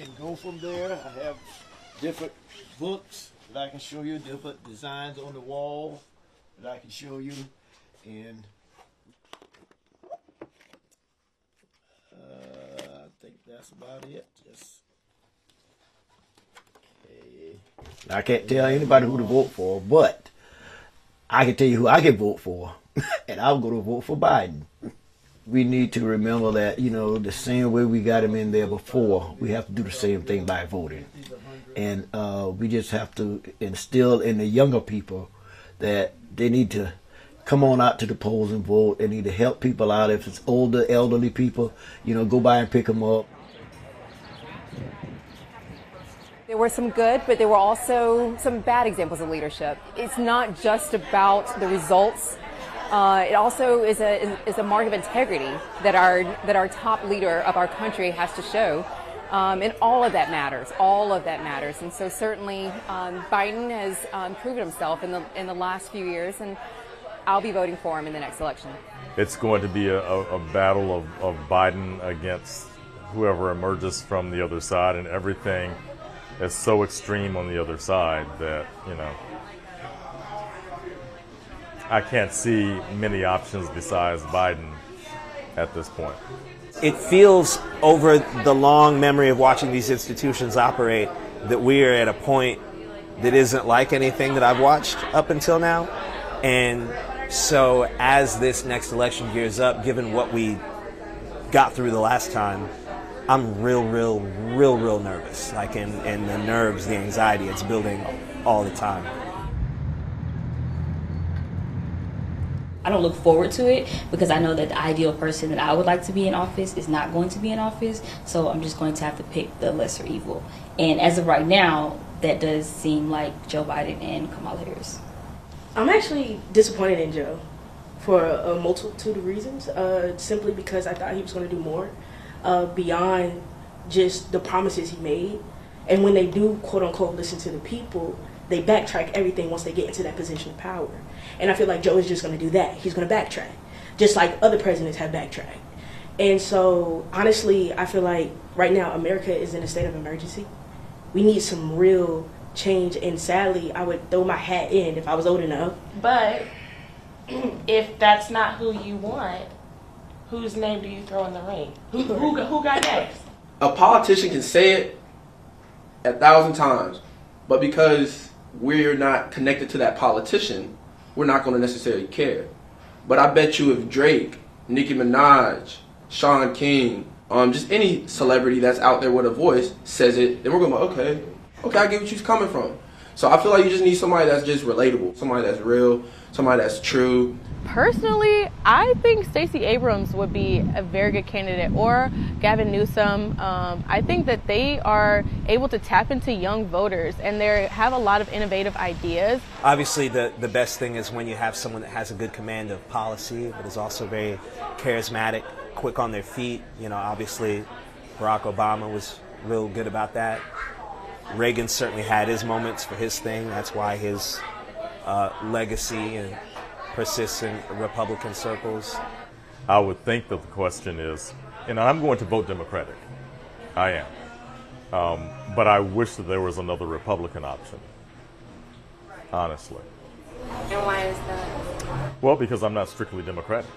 and go from there. I have different books that I can show you, different designs on the wall that I can show you, and I think that's about it. Okay. I can't tell anybody who to vote for, but I can tell you who I can vote for, and I'm going to vote for Biden. We need to remember that, you know, the same way we got him in there before, we have to do the same thing by voting. And we just have to instill in the younger people that they need to come on out to the polls and vote. They need to help people out. If it's older, elderly people, you know, go by and pick them up. There were some good, but there were also some bad examples of leadership. It's not just about the results. It also is a mark of integrity that our top leader of our country has to show, and all of that matters. All of that matters, and so certainly Biden has proven himself in the last few years, and I'll be voting for him in the next election. It's going to be a battle of Biden against whoever emerges from the other side, and everything is so extreme on the other side that, you know, I can't see many options besides Biden at this point. It feels, over the long memory of watching these institutions operate, that we are at a point that isn't like anything that I've watched up until now. And so as this next election gears up, given what we got through the last time, I'm real nervous. Like, and the nerves, the anxiety, it's building all the time. I don't look forward to it because I know that the ideal person that I would like to be in office is not going to be in office, so I'm just going to have to pick the lesser evil. And as of right now, that does seem like Joe Biden and Kamala Harris. I'm actually disappointed in Joe for a multitude of reasons, simply because I thought he was going to do more beyond just the promises he made. And when they do, quote unquote, listen to the people, they backtrack everything once they get into that position of power. And I feel like Joe is just going to do that. He's going to backtrack, just like other presidents have backtracked. And so, honestly, I feel like right now America is in a state of emergency. We need some real change, and sadly, I would throw my hat in if I was old enough. But if that's not who you want, whose name do you throw in the ring? Who got next? A politician can say it 1,000 times, but because we're not connected to that politician, we're not going to necessarily care. But I bet you if Drake, Nicki Minaj, Sean King, just any celebrity that's out there with a voice says it, then we're going to be okay, I get what you're coming from. So I feel like you just need somebody that's just relatable, somebody that's real, somebody that's true. Personally, I think Stacey Abrams would be a very good candidate, or Gavin Newsom. I think that they are able to tap into young voters, and they have a lot of innovative ideas. Obviously, the best thing is when you have someone that has a good command of policy, but is also very charismatic, quick on their feet. You know, obviously, Barack Obama was real good about that. Reagan certainly had his moments for his thing. That's why his legacy and persists in Republican circles. I would think that the question is, and I'm going to vote Democratic. I am. But I wish that there was another Republican option, honestly. And why is that? Well, because I'm not strictly Democratic.